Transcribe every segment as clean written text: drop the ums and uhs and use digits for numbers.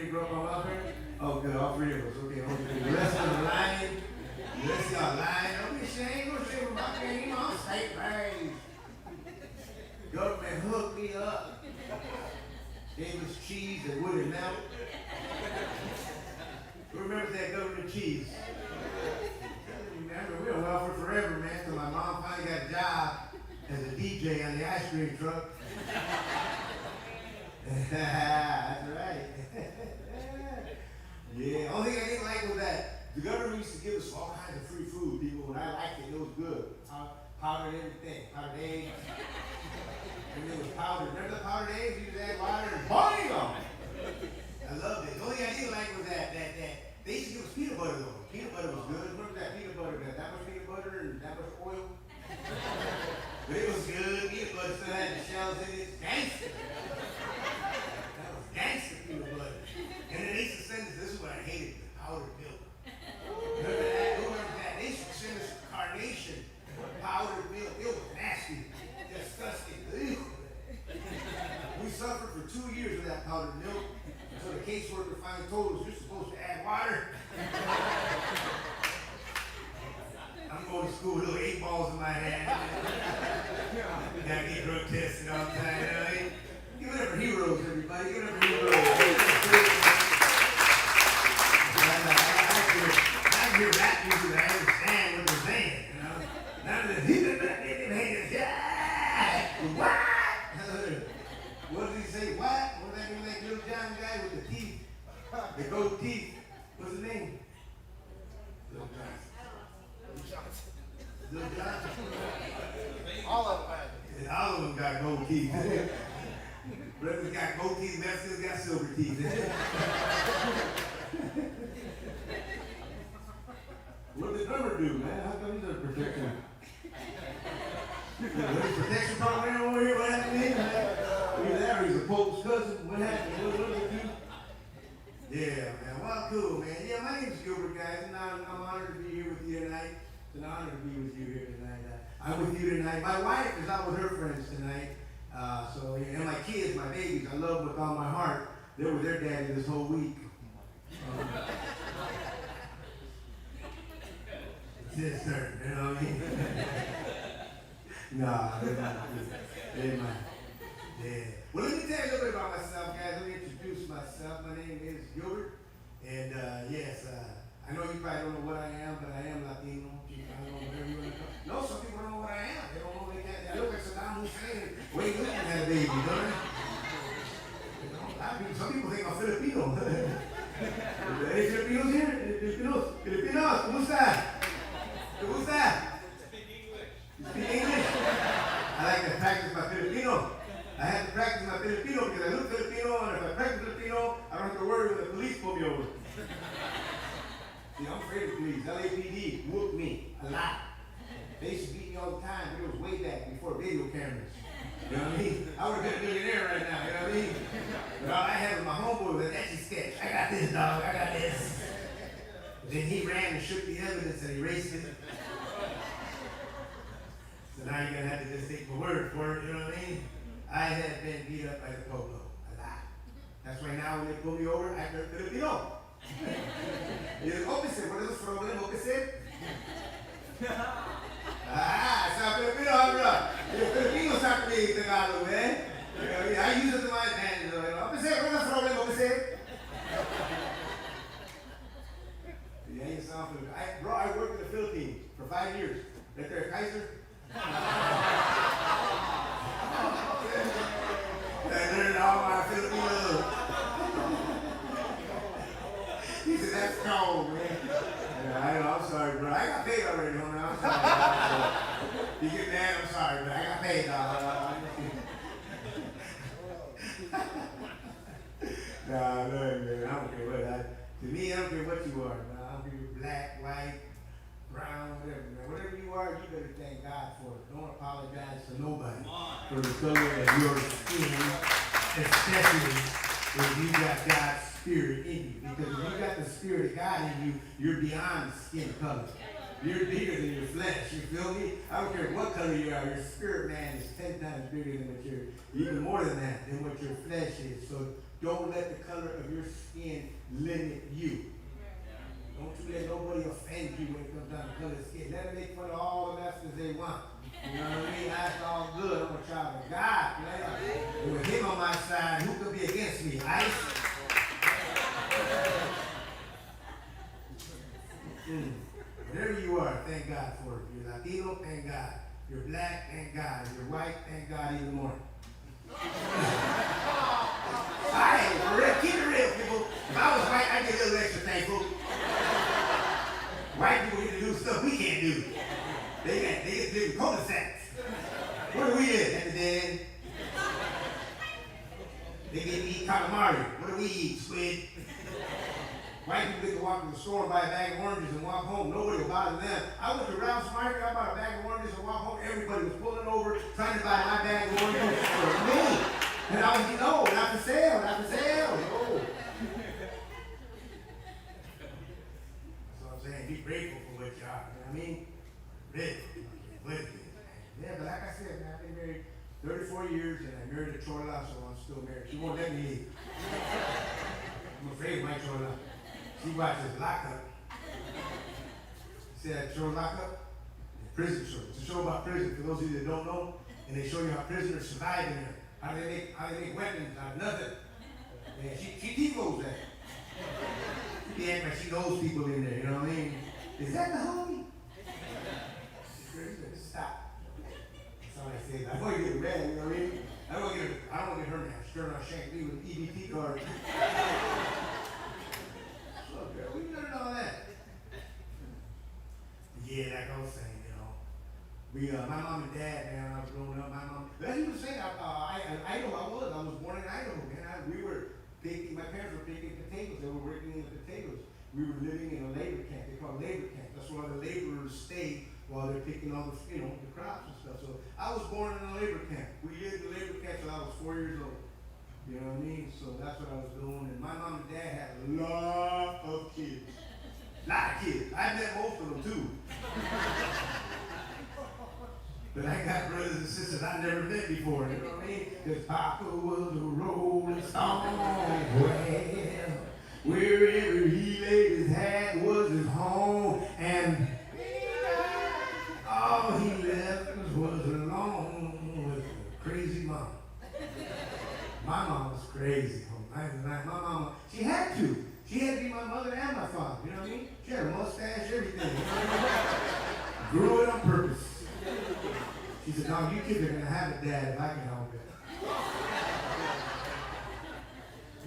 three grew up on welfare? Oh, good, all three of us. Okay, okay. The rest of them lying. The rest of y'all lying. Don't be ashamed. Don't shame about me. You know, I'm state raised. Government hooked me up. Gave us cheese that wouldn't melt. Who remembers that government cheese? Remember, we were on welfare forever, man, till my mom finally got a job as a DJ on the ice cream truck. That's right. Yeah, only thing I didn't like was that the government used to give us all kinds of free food, people. When I liked it, it was good. Powdered everything, powdered eggs. And it was powdered. Remember the powdered eggs? You just add water and boing them. I loved it. The only thing I didn't like was that they used to give us peanut butter though. Peanut butter was good. Remember that peanut butter? That much peanut butter and that much oil. But it was good. Peanut butter still had the shells in it. Gangster. That was gangster peanut butter. And then they used to send us, this is what I hated, the powdered milk. Remember that? Who remembers that? They used to send us carnation powdered milk. It was nasty. Disgusting. We suffered for 2 years with that powdered milk. So the caseworker finally told us, you're supposed to add water. I'm going to school with little 8 balls in my hand. Gotta get drug tested all the time. You know? Give it up for heroes, everybody. Give it up for heroes. I hear rap music, I understand what they're saying. You know? None of the what? What did he say? What? What did that mean? That little John guy with the teeth, the gold teeth. What's his name? Little Johnson. Little Johnson. All of them. Yeah, all of them got gold teeth. Brothers got gold teeth, Mexicans got silver teeth. What did the drummer do, man? How come he's a protection? Protection program over here, what happened to him? He was there, he's a Pope's cousin. What happened? What did he do? Yeah, man. Well, cool, man. Yeah, my name's Gilbert, guys, and I'm honored to be here with you tonight. It's an honor to be with you here tonight. I'm with you tonight. My wife is out with her friends tonight. And my kids, my babies, I love them with all my heart. They were their daddy this whole week. Sister, you know what I mean? Nah, they're not. They're not. Yeah. Well, let me tell you a little bit about myself, guys. Let me introduce myself. My name is Gilbert. And yes, I know you probably don't know what I am, but I am Latino. I don't know whatever you want to call it. No, some people don't know what I am. They don't know they can't. They look like Saddam Hussein. Wait, look at that baby, don't they? Some people think I'm Filipino. Hey, Filipinos here? Filipinos, kumusta? Kumusta? You speak English? I like to practice my Filipino. I have to practice my Filipino because I look Filipino, and if I practice Filipino, I don't have to worry when the police pull me over. See, I'm afraid of police. LAPD whooped me a lot. They used to beat me all the time, but it was way back before video cameras. You know what I mean? I would have been a millionaire right now, you know what I mean? But all I had was my homeboy with an etch a sketch. I got this, dog, I got this. Then he ran and shook the evidence and erased it. So now you're going to have to just take my word for it, you know what I mean? I had been beat up by the Polo a lot. That's why now when they pull me over, I go Filipino. Yung opposite, what is the problem? Opposite? Sa Filipino, bro. Yung Filipino sa akin Tagalog, eh? I use it to my advantage. Opposite, what is the problem? Opposite? Yeah, you sound Filipino. Bro, I worked in the Philippines for 5 years. Right there, Kaiser. I learned all my Filipino. He said, that's cold, man. Yeah, I know, I'm sorry, bro. I got paid already, homie. I'm sorry. You get mad, I'm sorry, but I got paid, dog. Nah, man. I don't care what to me, I don't care what you are, man. I don't care if you're black, white, brown, whatever, man. Whatever you are, you better thank God for it. Don't apologize to nobody for the color of your skin, especially if you got God's Spirit in you. Because if you got the Spirit of God in you, you're beyond skin color. You're bigger than your flesh. You feel me? I don't care what color you are. Your spirit man is 10 times bigger than what you're, even more than that, than what your flesh is. So don't let the color of your skin limit you. Don't you let nobody offend you when it comes down to color skin. Let them make fun of all the messages they want. You know what I mean? That's all good. I'm a child of God. Man. And with him on my side, who could be against me? Ice? Whatever you are, thank God for it. You're Latino, thank God. You're black, thank God. You're white, thank God even more. Alright, for real, keep it real, people. If I was white, I'd get a little extra thankful. White people get to do stuff we can't do. They get living cul-de-sacs. What do we do? At the den. They get to eat calamari. What do we eat? Squid. White people get to walk to the store and buy a bag of oranges and walk home. Nobody will bother them. I went to Ralph's Market, I bought a bag of oranges and walked home. Everybody was pulling over, trying to buy my bag of oranges for me. And I was, no, not for sale, not for sale. No. That's what I'm saying. Be grateful for what you are. You know what I mean? Grateful. Yeah, but like I said, man, I've been married 34 years and I married a Chola, so I'm still married. She won't let me leave. I'm afraid of my Chola. She watches Lockup. See that show Lockup? Prison show. It's a show about prison, for those of you that don't know. And they show you how prisoners survive in there. How they make weapons out of nothing. And she TiVos that. She be acting like she knows people in there, you know what I mean? Is that the homie? Stop. That's all I say. I want to get mad, you know what I mean? I don't want to get her mad. She turned around shank me with an EBT card. Look, girl, we learned all that. Yeah, like I was saying, you know. My mom and dad, man, when I was growing up, my mom, that's what you were saying, Idaho, I was born in Idaho, man. My parents were picking potatoes, they were working in the potatoes. We were living in a labor camp, they call it labor camp. That's where the laborers stay while they're picking all the, the crops and stuff. So I was born in a labor camp. We lived in a labor camp till I was 4 years old. You know what I mean? So that's what I was doing. And my mom and dad had a lot of kids. A lot of kids. I met most of them too. But I got brothers and sisters I never met before. You know what I mean? Because Papa was a rolling stone. Well, wherever he laid his hat was his home. And all he left was alone with a crazy mom. My mom was crazy. My mama, she had to. She had to be my mother and my father. You know what I mean? She had a mustache, everything. You know what I mean? Grew it on purpose. She said, no, you kids are going to have a dad if I can help it.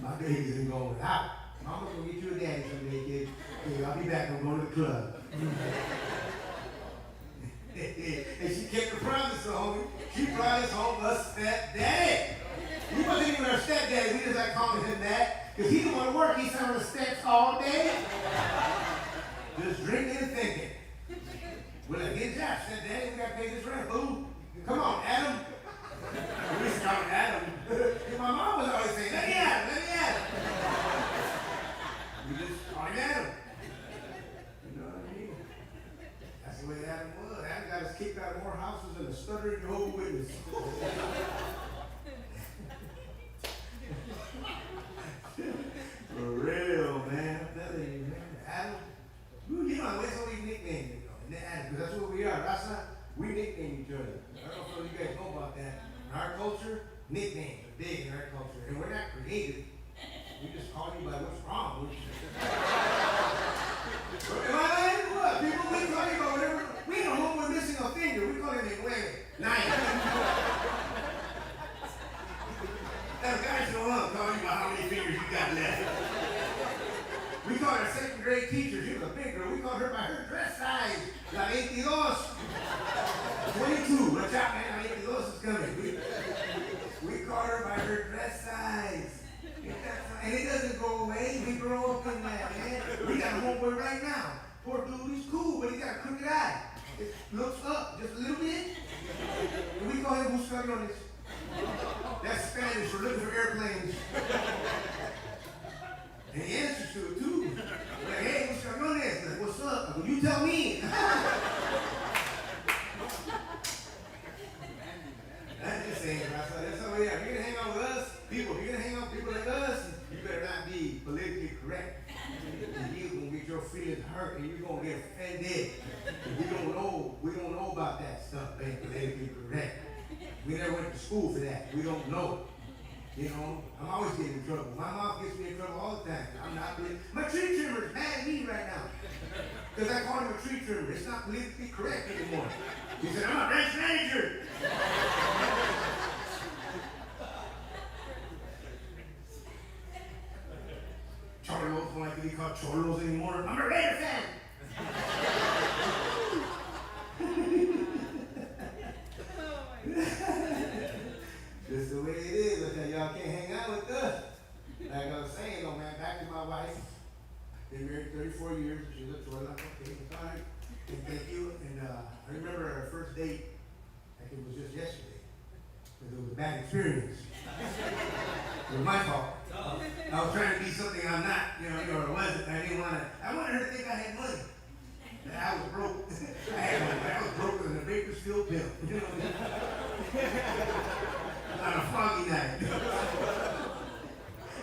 My babies ain't going without. Mama's going to get you a daddy someday, kid. Okay, I'll be back. I'm going to the club. And she kept her promise, homie. She promised home us stepdaddy. He wasn't even our stepdaddy. We just like calling him that. Because he didn't want to work. He sat on the steps all day. Just drinking and thinking. We're like, get a job, stepdaddy. We got to pay this rent, boo. Come on, Adam. We used to call him Adam. My mom was always saying, let me at him, let me at him. We just call him Adam. You know what I mean? That's the way Adam was. Adam got us kicked out of more houses than a stuttering Jehovah's Witness. For real, man. I'm telling you, man. Adam, you know, that's what we nicknamed him, Adam, because that's what we are. Rasa, we nickname each other. I don't know if you guys know about that. In our culture, nicknames are big in our culture. And we're not creative. We just call you by what's wrong with you. Am I lying? What? People, we call you by whatever. We don't know we're missing a finger. We call him a nine. That guys show up calling you about how many fingers you got left. We called our second grade teacher. She was a big girl. We called her by her dress size. La 22. 22. Watch out, man. La 22 is coming. We called her by her dress size. And it doesn't go away. We grow up in that, man. We got a homeboy right now. Poor dude, he's cool, but he got a crooked eye. It looks up just a little bit. And we call him Buscariones. That's Spanish for looking for airplanes. And he answers to it too. Like, hey, Buscariones. Like, what's up? I go, you tell me. That's just saying, that's how we are. If you're going to hang out with us, people, if you're going to hang out with people like us, you better not be politically correct. and you're gonna get offended. We don't know about that stuff, being politically correct. We never went to school for that. We don't know. You know, I'm always getting in trouble. My mom gets me in trouble all the time. I'm not really. My tree trimmer is mad at me right now. Because I call him a tree trimmer. It's not politically correct anymore. He said, I'm a ranch manager. Cholos don't like to be called cholos anymore. I'm a Raider fan. Just the way it is. Okay, y'all can't hang out with us. Like I was saying, though, man, back to my wife. Been married 34 years. She's a toilet. Okay, it's all right. And thank you. And I remember our first date, like it was just yesterday. Because it was a bad experience. It was my fault. I was trying to be something I'm not, or I wasn't. I wanted her to think I had money. That I was broke. I was broker than a Bakersfield bill. You know what I mean? On a foggy night.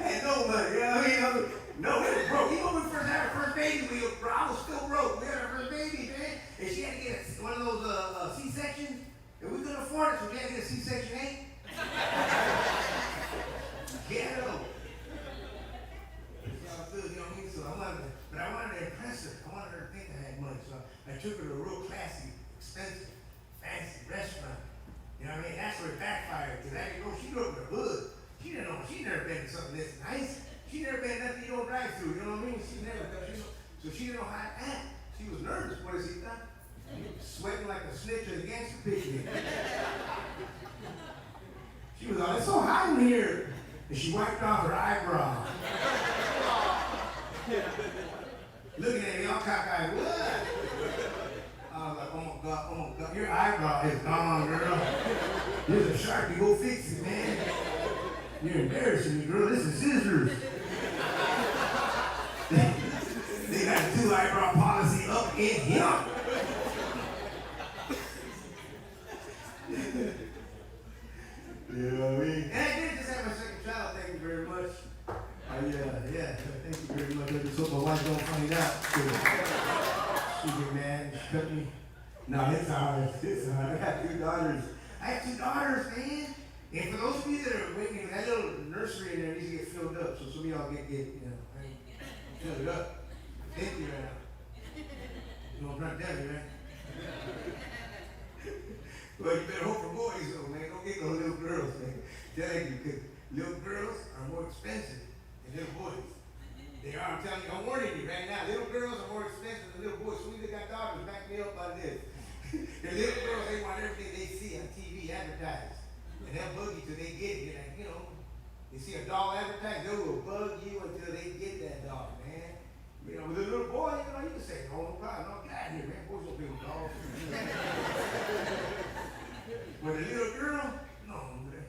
I had no money, you know what I mean? No, we were broke. Even when we first had our first baby, I was still broke. We had our first baby, man. And she had to get one of those C-sections. And we couldn't afford it, so we had to get a C-section 8. Ghetto. So I wanted to impress her. I wanted her to think I had money. So I took her to a real classy, expensive, fancy restaurant. You know what I mean? That's where it backfired. Because she grew up in the hood. She didn't know. She never been to something this nice. She never been to nothing you don't drive through. You know what I mean? So she didn't know how to act. She was nervous. What does he think? Sweating like a snitch at a gangster picnic. She was all, it's so hot in here. And she wiped off her eyebrow. Looking at me all cockeyed, what? I was like, oh my God, your eyebrow is gone, girl. There's a Sharpie, go fix it, man. You're embarrassing me, girl. This is scissors. They got a 2-eyebrow policy up in here. You know what I mean? And I did just have my second child, thank you very much. Yeah, thank you very much. I just hope my wife don't find out. She get mad and she cut me. No, it's all right. I got 2 daughters. I have 2 daughters, man. And for those of you that are waiting, that little nursery in there needs to get filled up. So some of y'all get fill it up. Empty right now. You know what I'm trying to tell you, man? Well, you better hope for boys, though, man. Don't get no little girls, man. Telling you, because little girls are more expensive than little boys. They are, I'm telling you, I'm warning you right now. Little girls are more expensive than little boys. So we got daughters, back me up on this. The little girls, they want everything they see on TV advertised. And they'll bug you till they get it. Like, you see a doll advertised, they will bug you until they get that doll, man. With a little boy, you can say, no problem. No, get out of here, man. Boys don't play with dolls. With a little girl, no, man.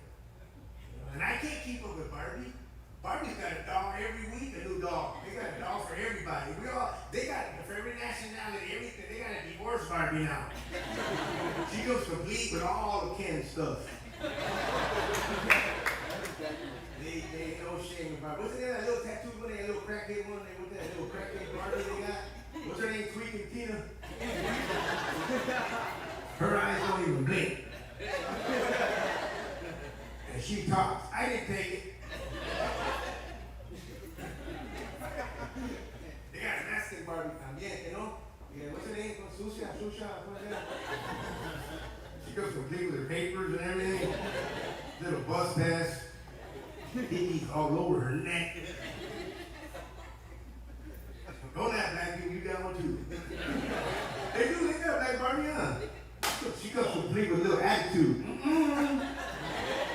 And I can't keep up with Barbie. Barbie's got a doll every week, a new doll. They got a doll for everybody. They got for every nationality, everything. They got a divorce Barbie now. She goes complete with all the Ken stuff. They ain't no shame about it. What's that little tattoo one? That little crackhead one? What's that little crackhead Barbie they got? What's her name? Tweaking Tina? Her eyes don't even blink. And she talks. I didn't take it. They got a Mexican Barbie también, Yeah, what's her name? Susha, what's that? She goes complete with her papers and everything. Little bus pass. Hickeys all over her neck. Don't act like you got one too. They got like Barbie on. She comes complete with a little attitude.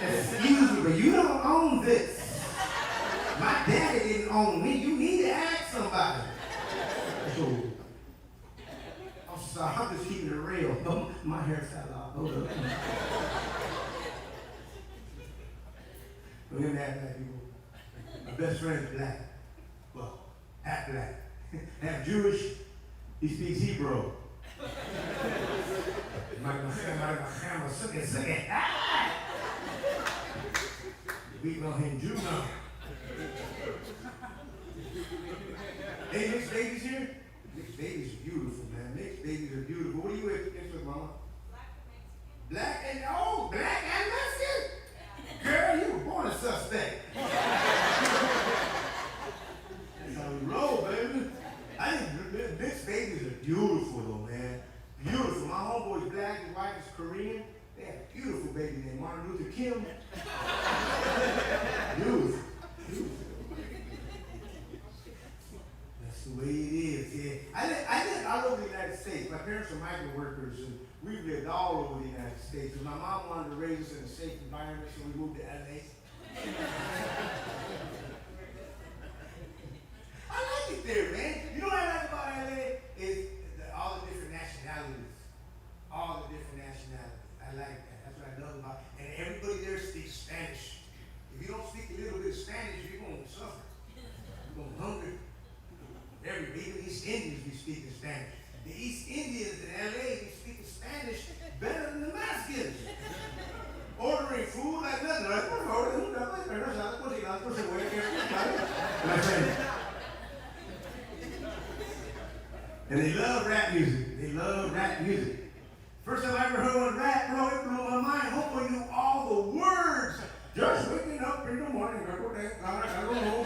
Excuse me, but you don't own this. My daddy didn't own me. You need to ask somebody. So, I'm sorry, I'm just keeping it real. My hairstyle off. Hold up. Look at that black people. My best friend is black. Well, half black. Half Jewish. He speaks Hebrew. We know him Jew now. Hey, mixed babies here? Mixed babies are beautiful, man. Mixed babies are beautiful. What are you with, Mama? Black and Mexican. Black and Mexican? Girl, you were born a suspect. That's how we roll, baby. I think mixed babies are beautiful, though, man. Beautiful. My homeboy's black, his wife is Korean. They had a beautiful baby named Martin Luther Kim. Beautiful. That's the way it is, yeah. I lived all over the United States. My parents are migrant workers, and we've lived all over the United States. And my mom wanted to raise us in a safe environment, so we moved to LA. I like it there, man. You know what I like about LA? Is all the different nationalities. All the different nationalities. I like that. That's what I love about it. And everybody there speaks Spanish. If you don't speak a little bit of Spanish, you're going to suffer. You're going to hunger. Even the East Indians be speaking Spanish. The East Indians in LA be speaking Spanish better than the Mexicans. Ordering food like nothing. Like, and they love rap music. They love rap music. First time I ever heard one rap, bro, it blew my mind. Hope I knew all the words. Just waking up in the morning, I go home,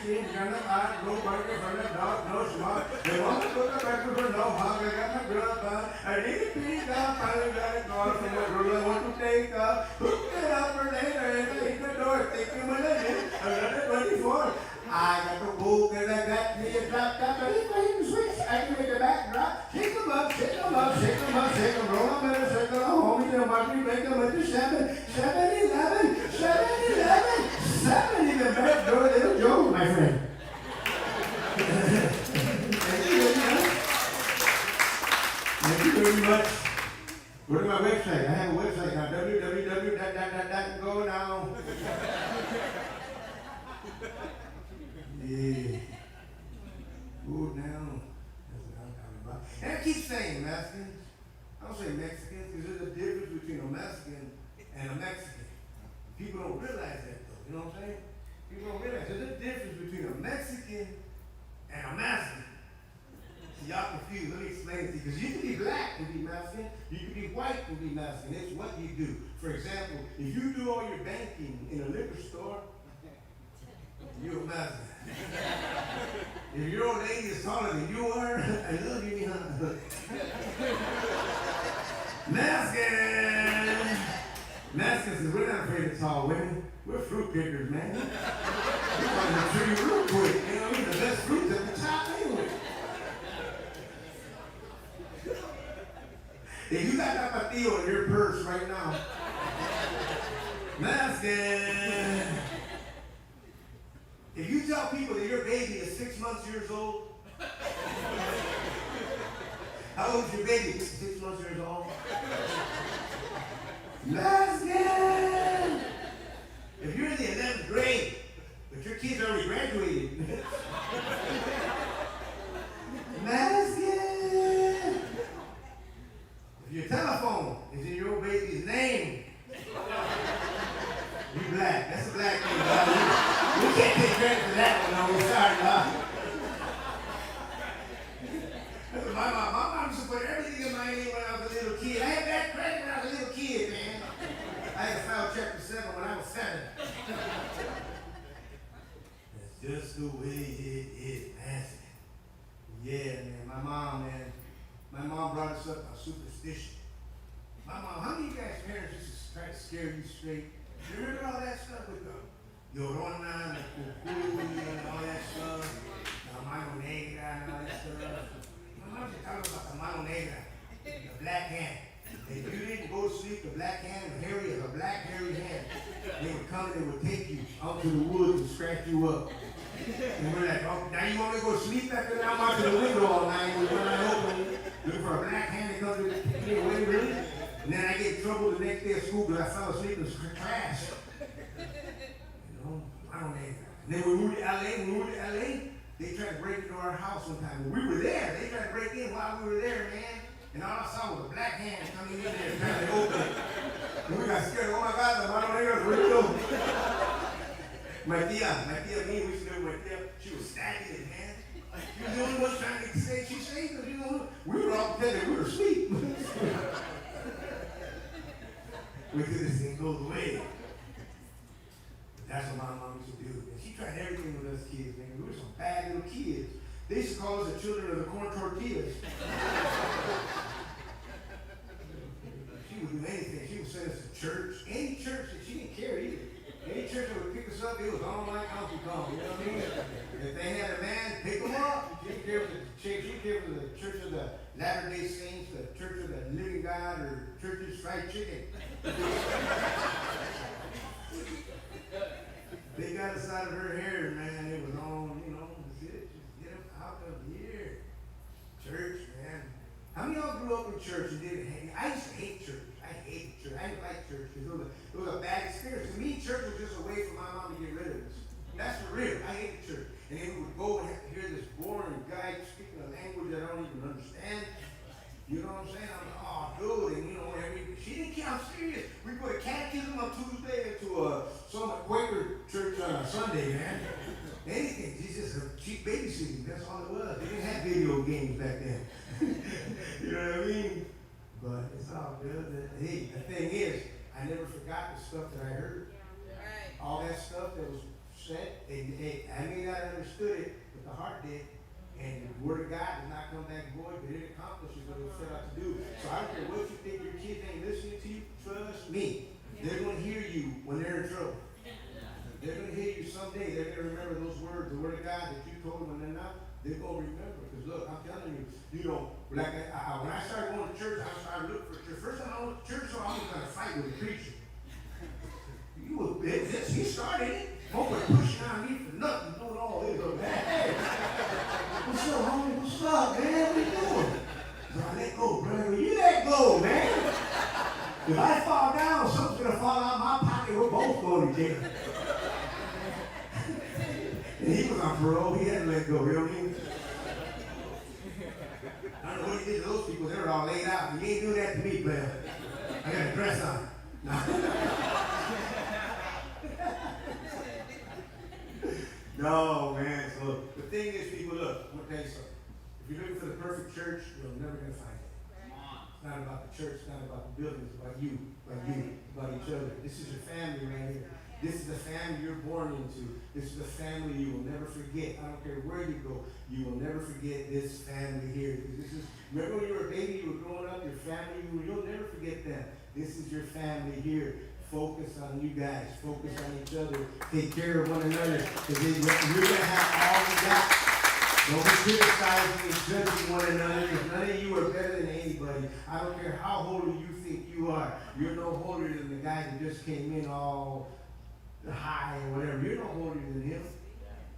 she ain't gonna no burger for the dog, no smart. They want to put the breakfast for no hog, I got my grub on. I need to pick up, finally got a call from my girl, I want to take up. Hook it up for later, and I hit the door, take him a minute, another 24. I got the book and I got me a drop top, and if I hit the switch, I can make a back drop. Shake them up, shake them up, shake them up, shake them, roll them in a circle, homie, they'll mark me, make them into 7, 7-11, 7-11, 7 in the back door, little Joe, my friend. Thank you very much. Go to my website. I have a website now, www.go now. Yeah. Good now. That's what I'm talking about. And I keep saying Mexicans. I don't say Mexicans because there's a difference between a Mexican and a Mexican. People don't realize that though. You know what I'm saying? People don't realize there's a difference between a Mexican and a Mexican. See, y'all confused. Let me explain it to you. Because you can be black and be Mexican. You can be white and be Mexican. It's what you do. For example, if you do all your banking in a liquor store, you're a Mexican. If your old lady is taller than you are, I love you, huh? Mexican! Mexicans, we're not afraid of tall women. We're fruit pickers, man. We're going to tree real quick. You know, we're the best fruits at the top anyway. If you got tapatio in your purse right now, Mexican! If you tell people that your baby is 6 years old, how old is your baby? 6 years old. Mexican! If you're in the 11th grade, but your kids already graduated, Mexican! If your telephone is in your baby's name, you black. That's a black thing, dog. We can't take credit for that one, no. We're sorry, dog. My mom used to put everything in my name when I was a little kid. I had that credit when I was a little kid, man. I had to file Chapter 7 when I was 7. That's just the way it is, man. Yeah, man. My mom brought us up on Superstition. My mom, how many of you guys' parents used to try to scare you straight? You remember all that stuff with the Llorona and the Cucuy and all that stuff? The Mano Negra and all that stuff. My mom used to tell us about the Mano Negra, the black hand. If you didn't go to sleep, the black hand, a black hairy hand, they would come and they would take you out to the woods and scratch you up. And we're like, oh, now you want me to go to sleep after that? I'm out to the window all night. We're not open, looking for a black hand that comes to take me away, really? And then I get in trouble the next day at school because I fell asleep in class. You know, I don't know. And then when we moved to LA, they tried to break into our house one time. When we were there, they tried to break in while we were there, man. And all I saw was a black hand coming in there trying to open it. And we got scared. Oh my God, the Mano Negra, where you go? My tia, me, we used to live with my tia. She was stabbing it, man. She was the only one trying to say she that we were asleep. Wait till this thing goes away. That's what my mom used to do. And she tried everything with us kids, man. We were some bad little kids. They used to call us the children of the corn tortillas. She would do anything. She would send us to church. Any church that she didn't care either. Any church that would pick us up, it was on like Uncle Kong. You know what I mean? If they had a man, pick them up. She didn't care if it was the Church of the Latter-day Saints, the Church of the Living God, or Church's Fried Chicken. They got us out of her hair, man. It was on, that's it. Just get them out of here. Church, man. How many of y'all grew up in church and didn't hate? I used to hate church. I hated church. I didn't like church because it was a bad experience. To me, church was just a way for my mom to get rid of us. That's for real. I hated church. And then we would go and have to hear this boring guy speaking a language that I don't even understand. You know what I'm saying? I'm like, oh, dude. And, she didn't care. I'm serious. We put a catechism on Tuesday into some Quaker church on a Sunday, man. Anything. It's just a cheap babysitting. That's all it was. They didn't have video games back then. You know what I mean? But it's all good. Hey, the thing is, I never forgot the stuff that I heard. Yeah. Right. All that stuff that was said, I may not have understood it, but the heart did. And the word of God did not come back void, but it accomplishes what it was set out to do. So I don't care what you think your kids ain't listening to you, trust me. They're going to hear you when they're in trouble. They're going to hear you someday. They're going to remember those words, the word of God that you told them when they're not. They're going to remember. Because look, I'm telling you, when I started going to church, I started looking for church. First time I went to church, so I was going to fight with the preacher. He started it. Folk was pushing on me for nothing. Doing all this. Hey, what's up, homie? What's up, man? What you doing? So I let go, brother. You let go, man. If I fall down, something's going to fall out of my pocket. We're both going to jail. And he was on parole. He had to let go. You know what I mean? I don't know what he did to those people. They were all laid out. He ain't doing that to me, player. I got a dress on. No, man. So the thing is, people, look, I'm going to tell you something. If you're looking for the perfect church, you're never going to find it. It's not about the church. It's not about the building. It's about you. It's about each other. This is your family right here. This is the family you're born into. This is the family you will never forget. I don't care where you go. You will never forget this family here. Remember when you were a baby, you were growing up, your family, you'll never forget that. This is your family here. Focus on you guys. Focus on each other. Take care of one another. Because you're going to have all you got. Don't be criticizing and judging one another, because none of you are better than anybody. I don't care how holy you think you are. You're no holier than the guy that just came in all high or whatever. You're no holier than him.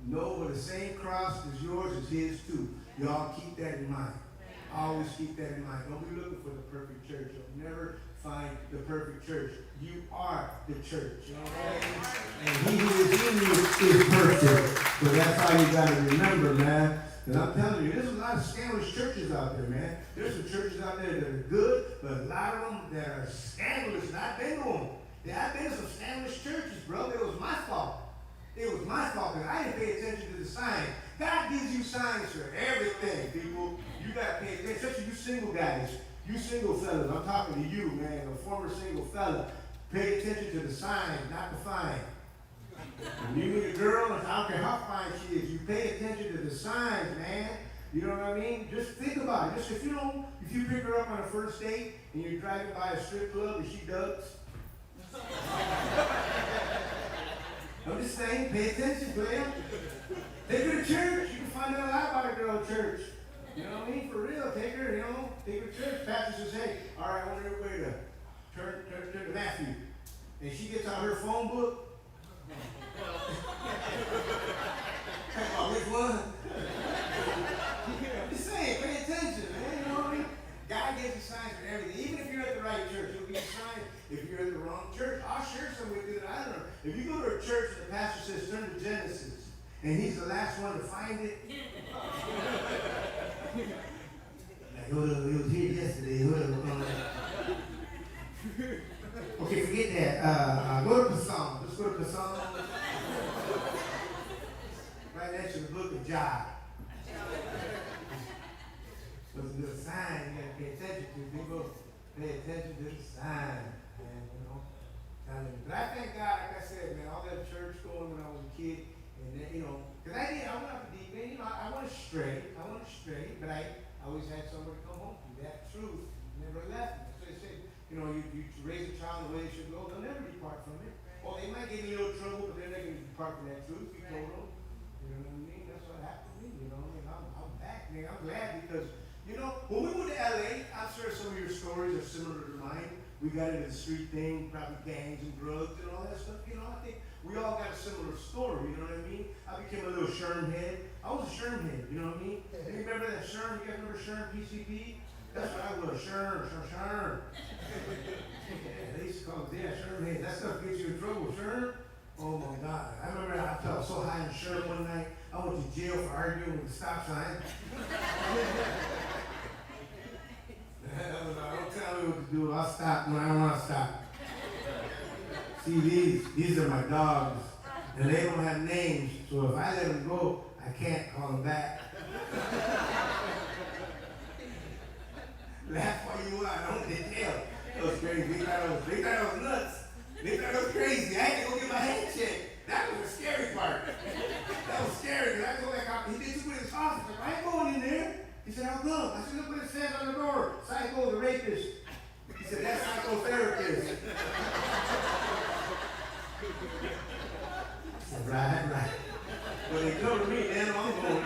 No, but the same cross is yours is his too. Y'all keep that in mind. Always keep that in mind. Don't be looking for the perfect church. You'll never find the perfect church. You are the church. You know what I'm saying? And he who is in you is perfect. So that's how you got to remember, man. And I'm telling you, there's a lot of scandalous churches out there, man. There's some churches out there that are good, but a lot of them that are scandalous. And I've been to them. Yeah, I've been to some scandalous churches, bro. It was my fault. It was my fault because I didn't pay attention to the signs. God gives you signs for everything, people. You got to pay attention, especially you single guys. You single fellas, I'm talking to you, man, a former single fella. Pay attention to the signs, not the fine. When you meet a girl, I don't care how fine she is, you pay attention to the signs, man. You know what I mean? Just think about it. Just if you pick her up on a first date and you're driving by a strip club and she ducks. I'm just saying, pay attention, player. Take her to church. You can find out a lot about a girl at church. You know what I mean? For real, take her, take her to church. Pastor says, hey, all right, I want everybody to turn to Matthew. And she gets out her phone book. Which one? I'm just saying, pay attention, man. You know what I mean? God gives you signs for everything. Even if you're at the right church, he'll give you signs if you're at the wrong church. I'll share some with you that I don't know. If you go to a church and the pastor says, turn to Genesis, and he's the last one to find it. Like, he was here yesterday. Okay, forget that. Go to Psalm. Let's go to Psalm. Right next to the book of Job. Listen to the sign, you gotta pay attention to. People pay attention to the sign. And, but I thank God, like I said, man, all that church going when I was a kid, and then, because I went out the deep end, I went astray, but I always had somewhere to come home to. That truth never left me. So they say, you raise a child the way they should go, they'll never depart from it. Or they might get in a little trouble, but they're not going to depart from that truth. You told them. You know what I mean? That's what happened to me, and I'm back, man. I'm glad because, when we moved to LA, I'm sure some of your stories are similar to mine. We got into the street thing, probably gangs and drugs and all that stuff. I think we all got a similar story, you know what I mean? I became a little Sherm head. I was a Sherm head, you know what I mean? Do you remember that Sherm? You guys remember Sherm PCP? That's what I was, Sherm. Yeah, they used to call it, Sherm head. That stuff gets you in trouble, Sherm. Oh my God. I remember I felt so high in Sherm one night, I went to jail for arguing with the stop sign. Don't tell me what to do. I'll stop when I don't want to stop. See, these are my dogs, and they don't have names, so if I let them go, I can't call them back. Laugh while you are. I don't get jail. That was crazy. They thought I was nuts. They thought I was crazy. I had to go get my head checked. That was the scary part. That was scary. I go back out. He did too with his office. I ain't going in there. He said, how come? I said, look what it says on the door. Psycho the rapist. He said, that's psychotherapist. I said, right. Well, they covered me, then I'm going in.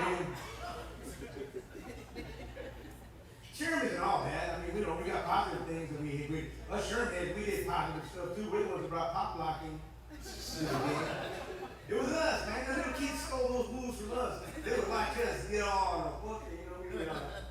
Sherm isn't all bad. I mean, we got positive things that us Sherm heads, we did positive stuff too. We're the ones about pop locking. It was us, man. The little kids stole those moves from us. They would watch us get all on a book, we did all that.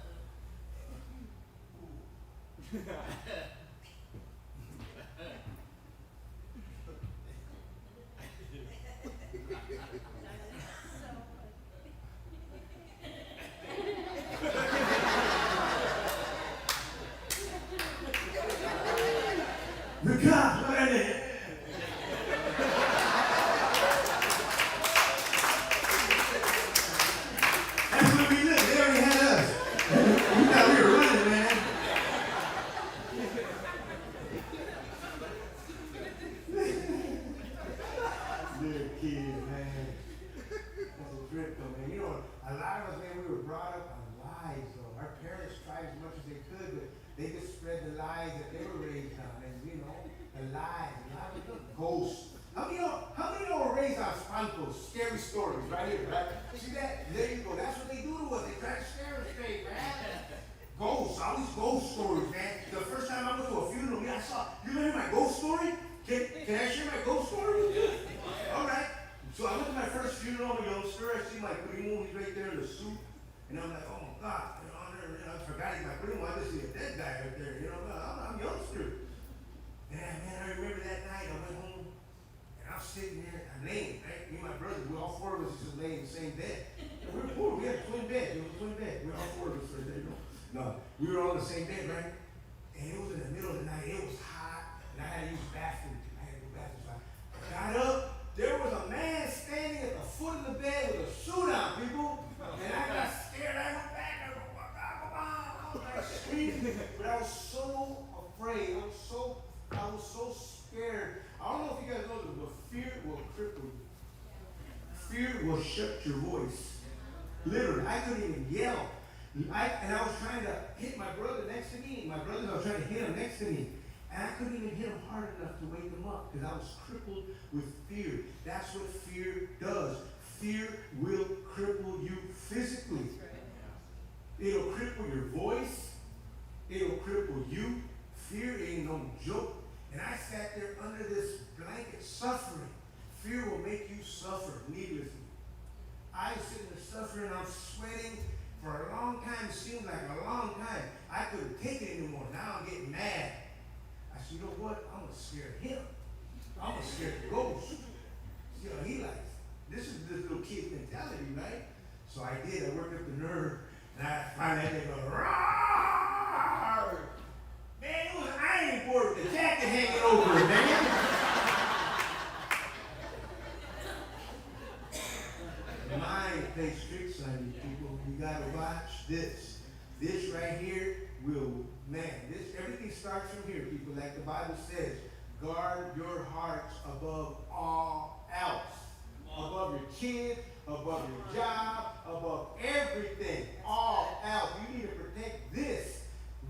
The cops, what are they? That's where we live. They already had us. We thought we were running, man. Little kid, man. That's a trip, though, man. A lot of us, man, we were brought up on lies, though. Our parents tried as much as they could, but they just spread the lies that they were raised on. And, the lies, ghosts. How many of y'all were raised on spantos, scary stories, right here, right? See that? There you go. That's what they do to us. They try to scare us straight, man. Ghosts, all these ghost stories, man. The first time I went to a funeral, I saw, you remember my ghost story? Can I share my ghost story with you? All right. So I went to my first funeral, I'm a youngster. I see my primo, he's right there in the suit. And I'm like, oh my God, I forgot he's my primo. I just see a dead guy right there. I'm a youngster. And man, I remember that night, I went home, and I was sitting there, I laid, right? Me and my brother, all four of us used to lay in the same bed. And we were poor, we had a twin bed, it was a twin bed. We were all four of us right there, No, we were all in the same bed, right? And it was in the middle of the night, it was hot, and I had to use the bathroom. So I got up, there was a man standing at the foot of the bed with a suit on, people. And I got scared, I went back, I was like screaming. But I was so afraid, I was so scared. I don't know if you guys know this, but fear will cripple you. Fear will shut your voice. Literally, I couldn't even yell. And I was trying to hit my brother next to me. I was trying to hit him next to me. And I couldn't even hit him hard enough to wake him up because I was crippled with fear. That's what fear does. Fear will cripple you physically. It'll cripple your voice. It'll cripple you. Fear ain't no joke. And I sat there under this blanket suffering. Fear will make you suffer needlessly. I was sitting there suffering. I'm sweating for a long time. It seemed like a long time. I couldn't take it anymore. Now I'm getting mad. I said, you know what? I'm going to scare him. I'm going to scare the ghost. See how he likes. This is this little kid mentality, right? So I did. I worked up the nerve. And I finally had to go, roar! Man, it was an iron board with the jacket hanging over it, man. Mind plays tricks on you people. You gotta watch this. This right here will, man, everything starts from here, people. Like the Bible says, guard your hearts above all else. Above your kids, above your job, above everything, all else. You need to protect this.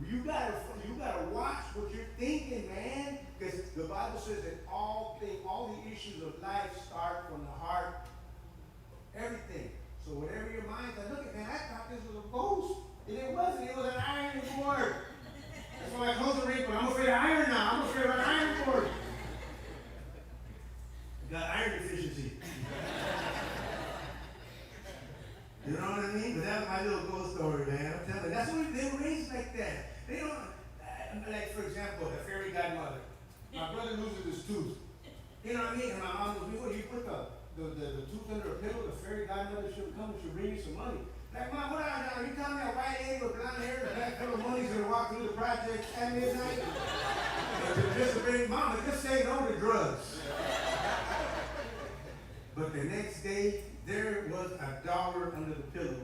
You gotta watch what you're thinking, man. Because the Bible says that all the issues of life start from the heart. Everything. So whatever your mind says, look at, man, I thought this was a ghost. And it wasn't. It was an iron board. That's why I close the ring, but I'm afraid of iron now. I'm afraid of an iron board. Got iron deficiency. You know what I mean? But that was my little ghost story, man. I'm telling you, that's what they were raised like that. They don't, like for example, the fairy godmother. My brother loses his tooth. You know what I mean? And my mom goes, well, you put the tooth under a pillow, the fairy godmother should come and she'll bring you some money. Like, Mom, what are you telling me a white egg with blonde hair and a black color money's gonna walk through the project at midnight? Just to bring Mama, just say no to drugs. But the next day, there was $1 under the pillow.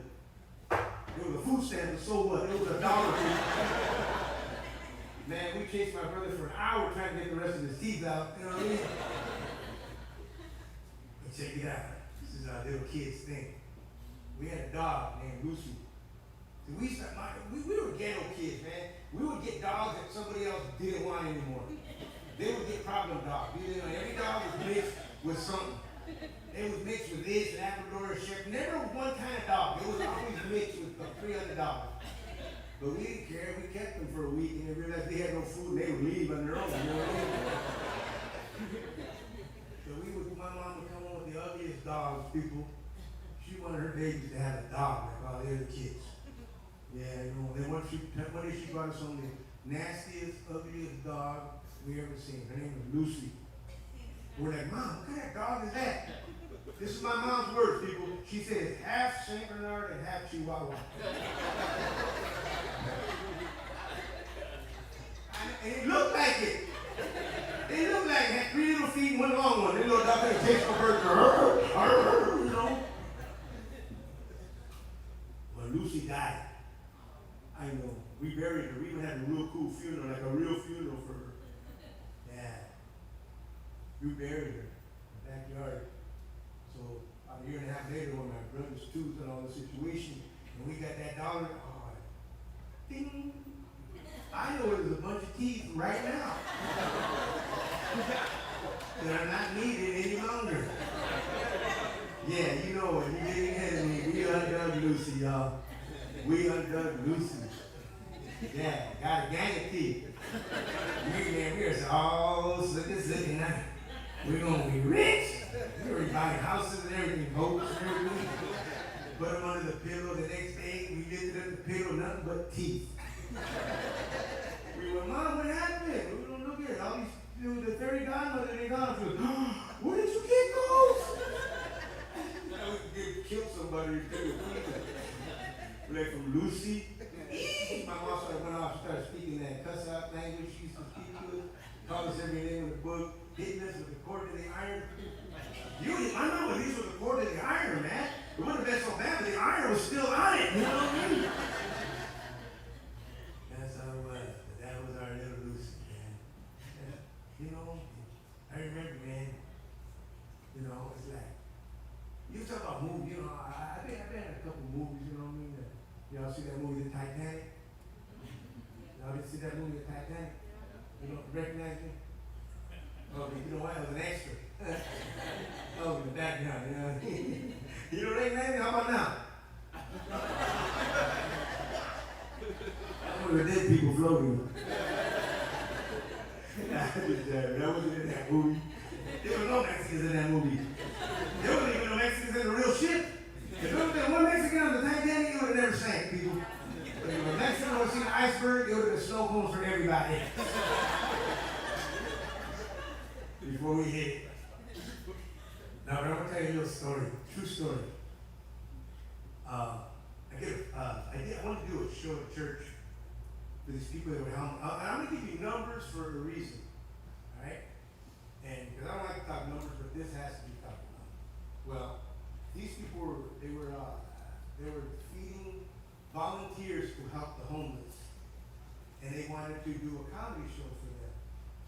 It was a food stamp, but so what? It was $1. Man, we chased my brother for an hour trying to get the rest of his teeth out. You know what I mean? But check it out. This is our little kid's thing. We had a dog named Lucy. So we were ghetto kids, man. We would get dogs that somebody else didn't want anymore. They would get problem dogs. You know, every dog was mixed with something. It was mixed with this and Labrador and Shepherd. Never one kind of dog. It was always mixed with 300 dogs. But we didn't care. We kept them for a week and they realized they had no food and they would leave on their own. You know what I mean? So my mom would come on with the ugliest dogs, people. She wanted her babies to have a dog like all the other kids. Yeah, you know, then one day she brought us on the nastiest, ugliest dog we ever seen. Her name was Lucy. We're like, Mom, what kind of dog is that? This is my mom's words, people. She said it's half Saint Bernard and half Chihuahua. And it looked like it. It looked like it had 3 little feet and 1 long one. They looked up and chased my bird, you know. When Lucy died, I know, we buried her. We even had a real cool funeral, like a real funeral for her. Yeah. We buried her in the backyard. So about a year and a half later, when my brother's tooth and all the situation, and we got that $1, oh, ding. I know there's a bunch of teeth right now that are not needed any longer. Yeah, you know it. You getting ahead of me. We undug Lucy, y'all. We undug Lucy. Yeah, got a gang of teeth. We are all slick now. We're gonna be rich. We're buying houses and everything, boats and everything. Put them under the pillow. The next day, we lifted up the pillow, nothing but teeth. We went, Mom, what happened? We don't look at it. All these, the fairy godmother, they gone. She goes, where did you get those? Now we could kill somebody too. Like from Lucy. My mom went off, she started speaking that cuss out language she used to speak to us. Called us every name in the book. Hitting us with the cord to the iron. My mom was these with the cord to the iron, man. It wouldn't have been so bad, but the iron was still on it. You know what I mean? That's how it was. But that was our little Lucy, man. And, you know, I remember, man. You know, it's like you talk about movies. You know, I've been in a couple movies. You know what I mean? Y'all see that movie, The Titanic? Y'all didn't see that movie, The Titanic? You don't recognize me? Oh, you know what? I was an extra. Oh, in the background, you know. You don't recognize me? How about now? I'm one of the dead people floating. That wasn't in that movie. There were no Mexicans in that movie. There wasn't even no Mexicans in the real ship. If there was one Mexican on the Titanic, it would have never sank, people. But if a Mexican would have seen an iceberg, it would have been snow cones for everybody. Before we hit it. Now, I'm going to tell you a little story, true story. I wanted to do a show at church for these people that were home. I'm going to give you numbers for a reason, all right? And because I don't like to talk numbers, but this has to be talked about. Well, these people were feeding volunteers who help the homeless. And they wanted to do a comedy show for them.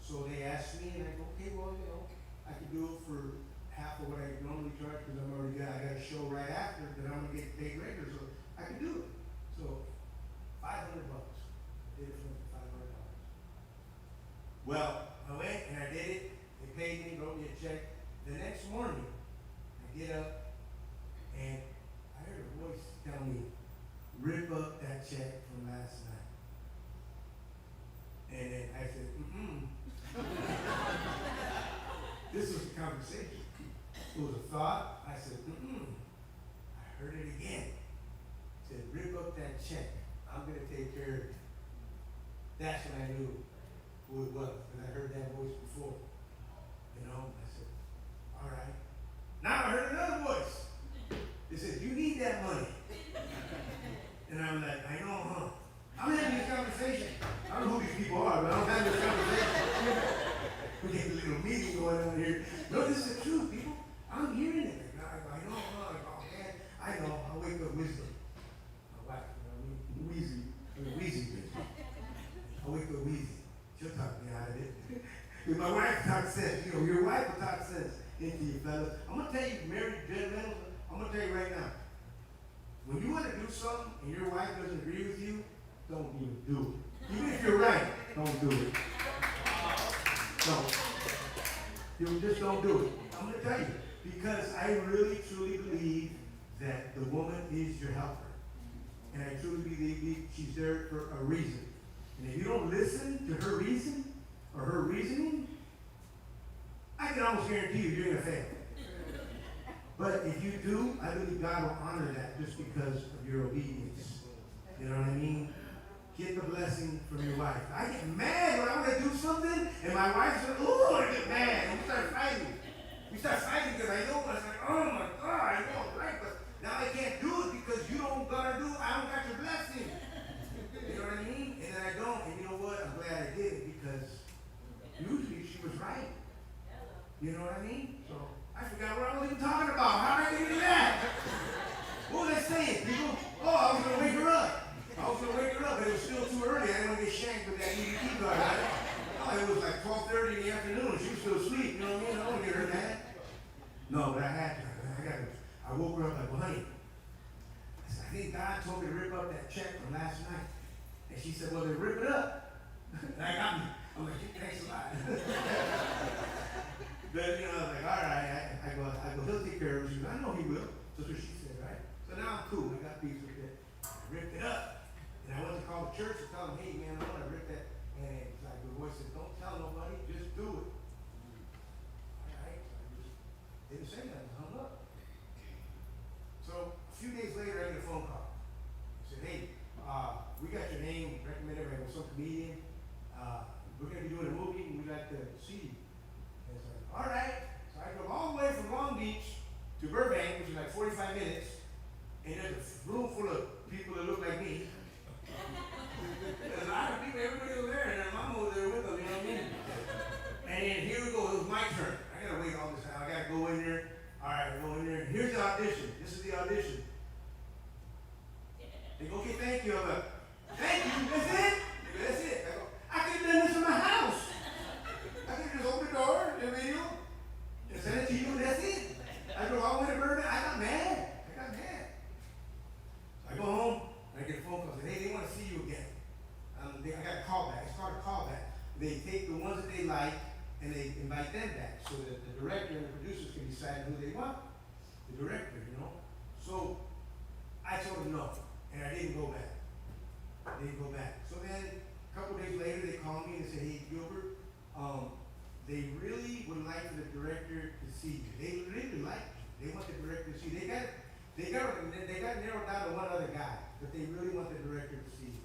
So they asked me, and I go, okay, well, I could do it for half of what I normally charge, because I got a show right after that I'm gonna get paid regular, so I could do it. So, $500. Did it for $500. Well, I went and I did it. They paid me, wrote me a check. The next morning, I get up and I heard a voice tell me, rip up that check from last night. And then I said, This was a conversation. It was a thought. I said, I heard it again. I said, rip up that check. I'm going to take care of it. That's when I knew who it was, because I heard that voice before. I said, all right. Now I heard another voice. It said, you need that money. And I'm like, I know, huh? I'm having this conversation. I don't know who these people are, but I'm having this conversation. We get a little meeting going on here. No, this is the truth, people. I'm hearing it. I know, huh? Oh, man, I know. I wake up wisdom. My wife, Wheezy. I wake up Wheezy. She'll talk me out of it. Because my wife talks sense. Your wife will talk sense into you, fellas. I'm going to tell you, married gentlemen, I'm going to tell you right now. When you want to do something and your wife doesn't agree with you, don't even do it. Even if you're right, don't do it. Don't. You just don't do it. I'm going to tell you. Because I really, truly believe that the woman is your helper. And I truly believe she's there for a reason. And if you don't listen to her reason or her reasoning, I can almost guarantee you, you're going to fail. But if you do, I believe God will honor that just because of your obedience. You know what I mean? Get the blessing from your wife. I get mad when I want to do something, and my wife says, "Ooh, I get mad," and we start fighting. We start fighting because I know, I was like, oh my God, I know, right? But now I can't do it because you don't gotta do it. I don't got your blessing. You know what I mean? And then I don't, and you know what? I'm glad I did it because usually she was right. You know what I mean? So I forgot what I was even talking about. How did I get into that? What was I saying? People, I was gonna wake her up. But it was still too early. I didn't want to get shanked with that EDT guard. It was like 12:30 in the afternoon. She was still asleep. You know what I mean? I don't want to get her mad. No, but I woke her up like, well, honey, I think God told me to rip up that check from last night. And she said, well, then rip it up. And I got me. I'm like, thanks a lot. But, I was like, all right. I go, he'll take care of it. She goes, I know he will. That's what she said, right? So now I'm cool. I got peace with it. I ripped it up. And I went to call the church and tell them, hey, man, I want to rip that. And it's like the voice said, don't tell nobody, just do it. All right. So I just didn't say nothing, hung up. So a few days later, I get a phone call. I said, hey, we got your name recommended by some comedian. We're going to be doing a movie and we'd like to see you. And it's like, all right. So I drove all the way from Long Beach to Burbank, which is like 45 minutes. And there's a room full of people that look like me. There's a lot of people, everybody was there, and their mama was there with them, you know what I mean? And then here we go, it was my turn. I gotta wait all this time. I gotta go in there. All right, go in there. Here's the audition. This is the audition. They go, okay, thank you. I'm like, thank you. That's it? That's it. I go, I could have done this in my house. I could have just opened the door, the video, and sent it to you, and that's it. I drove all the way to Burbank. I got mad. I go home, and I get a phone call. Say, hey, they want to see you again. I got a callback. It's called a callback. They take the ones that they like, and they invite them back so that the director and the producers can decide who they want. The director, So I told them no, and I didn't go back. So then a couple days later, they called me and said, hey, Gilbert, they really would like the director to see you. They really like you. They want the director to see you. They got narrowed down to one other guy, but they really want the director to see you.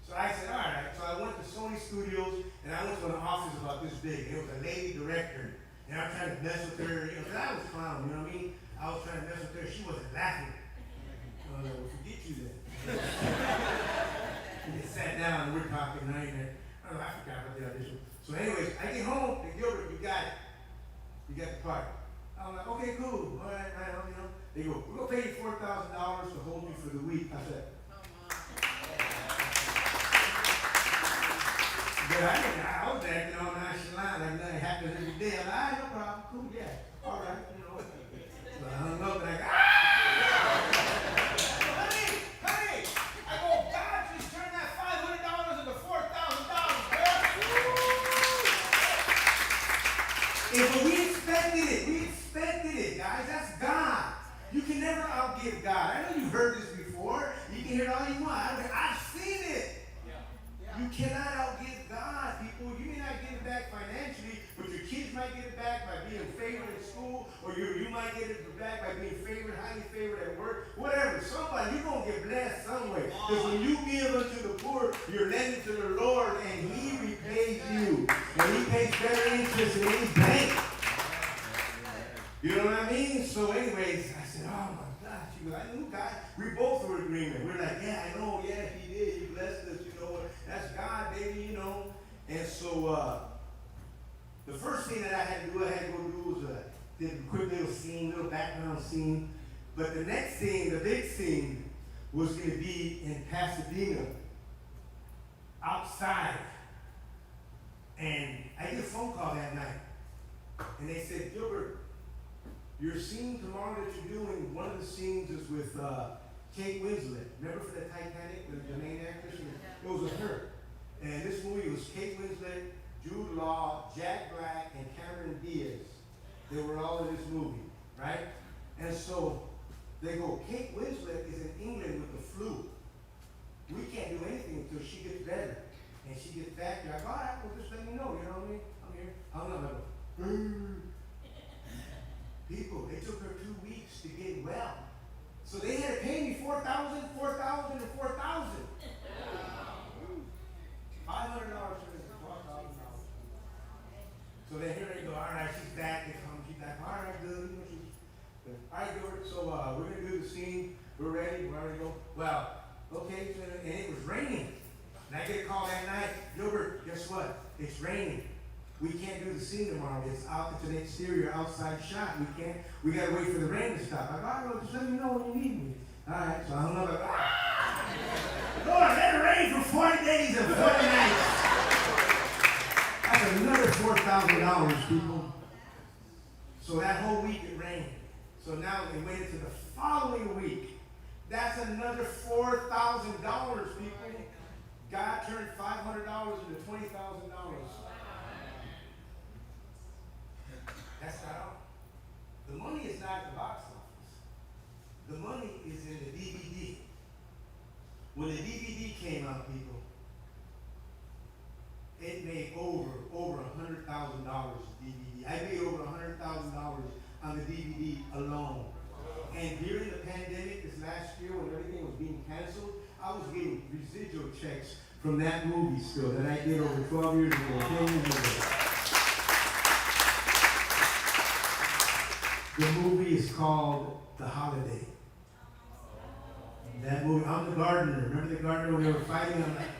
So I said, all right. So I went to Sony Studios, and I went to an office about this big. It was a lady director, and I was trying to mess with her. Because I was clown, you know what I mean? I was trying to mess with her. She wasn't laughing. I was like, well, forget you then. We just sat down, and we're talking, and I forgot about the audition. So anyways, I get home, and Gilbert, you got it. You got the part. I'm like, okay, cool. All right, They go, we're going to pay you $4,000 to hold you for the week. I said, I was acting all nonchalant, like nothing happens every day. I'm like, all right, no problem, cool, yeah, all right, you know. So I hung up and I go, honey, I go, God just turned that $500 into $4,000, man. But we expected it, guys. That's God. You can never outgive God. I know you've heard this before. You can hear it all you want. I've seen it. You cannot outgive God, people. You may not get it back financially, but your kids might get it back by being favored in school, or you might get it back by being favored, highly favored at work, whatever. Somebody, you're going to get blessed some way. Because when you give unto the poor, you're lending to the Lord, and He repays you. And He pays better interest than any bank. You know what I mean? So anyways, I said, oh my gosh. She goes, I knew God. We both were in agreement. We're like, yeah, I know. Yeah, He did. He blessed us. You know what? That's God, baby, you know. And so the first thing that I had to go do was did a quick little scene, little background scene. But the next scene, the big scene, was going to be in Pasadena, outside. And I get a phone call that night. And they said, Gilbert, your scene tomorrow that you're doing, one of the scenes is with Kate Winslet. Remember for the Titanic, the main actress? It was with her. And this movie was Kate Winslet, Jude Law, Jack Black, and Cameron Diaz. They were all in this movie, right? And so they go, Kate Winslet is in England with the flu. We can't do anything until she gets better. And she gets back there. I go, all right, well, just let me know, you know what I mean? I'm here. I'm not like, people, they took her 2 weeks to get well. So they had to pay me $4,000, $4,000, and $4,000. $500 for this, $4,000. So then here they go, all right, she's back. They come, she's back. All right, good. You know, she's, all right, Gilbert. So we're going to do the scene. We're ready. We're ready to go. Well, okay. So, and it was raining. And I get a call that night. Gilbert, guess what? It's raining. We can't do the scene tomorrow. It's out. It's an exterior outside shot. We can't. We got to wait for the rain to stop. I go, all right, well, just let me know when you need me. All right. So I hung up. Lord, let it rain for 40 days and 40 nights. That's another $4,000, people. So that whole week it rained. So now they waited to the following week. That's another $4,000, people. God turned $500 into $20,000. That's not all. The money is not at the box office. The money is in the DVD. When the DVD came out, people, it made over $100,000 DVD. I made over $100,000 on the DVD alone. And during the pandemic this last year, when everything was being canceled, I was getting residual checks from that movie still that I did over 12 years ago, 10 years ago. The movie is called The Holiday. That movie, I'm the gardener. Remember the gardener when they were fighting? I'm like,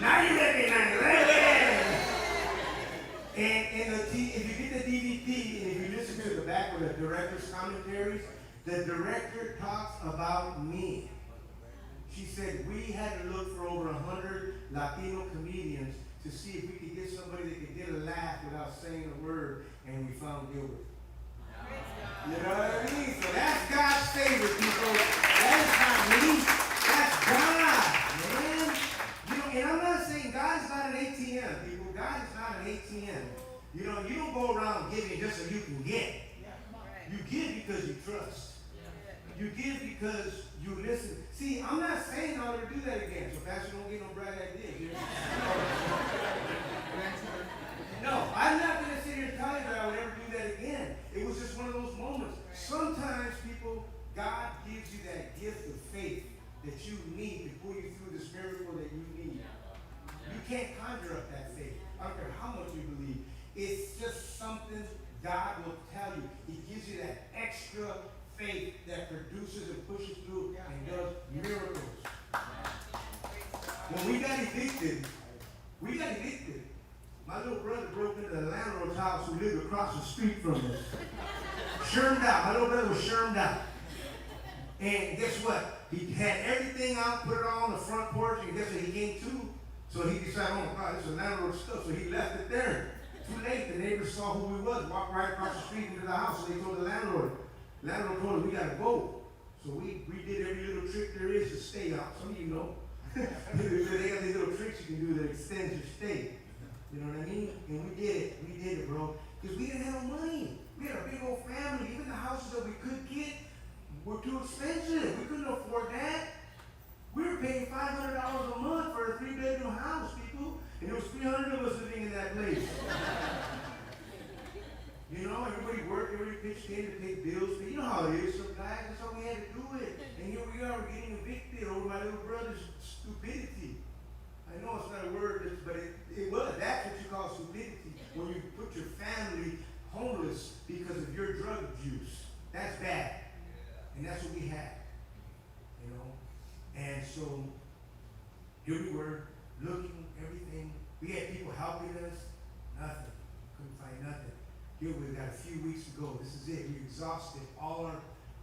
now you recognize it. And if you get the DVD and if you listen to the back with the director's commentaries, the director talks about me. She said we had to look for over 100 Latino comedians to see if we could get somebody that could get a laugh without saying a word, and we found Gilbert. You know what I mean? So that's God's favor, people. That is not me. That's God, man. You know, and I'm not saying God is not an ATM, people. God is not an ATM. You know, you don't go around giving just so you can get. You give because you trust. You give because you listen. See, I'm not saying I'll ever do that again. So Pastor, don't get no bright ideas. No, I'm not going to sit here and tell you that I would ever do that again. It was just one of those moments. Sometimes, people, God gives you that gift of faith that you need to pull you through this miracle that you need. You can't conjure up that faith. I don't care how much you believe. It's just something God will tell you. He gives you that extra faith that produces and pushes through and does miracles. When we got evicted, my little brother broke into the landlord's house who lived across the street from us. Shermed out. My little brother was shermed out. And guess what? He had everything out, put it all on the front porch, and guess what he came to? So he decided, oh my God, this is landlord stuff. So he left it there. Too late, the neighbors saw who he was, walked right across the street into the house, so they told the landlord. The landlord told him, we gotta go. So we did every little trick there is to stay out. Some of you know. They got these little tricks you can do that extends your stay. You know what I mean? And we did it, bro. Because we didn't have no money. We had a big old family. Even the houses that we could get were too expensive. We couldn't afford that. We were paying $500 a month for a 3-bedroom house, people. And there was 300 of us living in that place. You know, everybody worked, everybody pitched in to pay bills. But you know how it is. So guys, that's how we had to do it. And here we are, we're getting evicted over my little brother's stupidity. I know it's not a word, but it was. That's what you call stupidity. When you put your family homeless because of your drug use. That's bad. And that's what we had. You know? And so, here we were, looking, everything. We had people helping us. Nothing. Couldn't find nothing. Here we got a few weeks to go. This is it. We exhausted all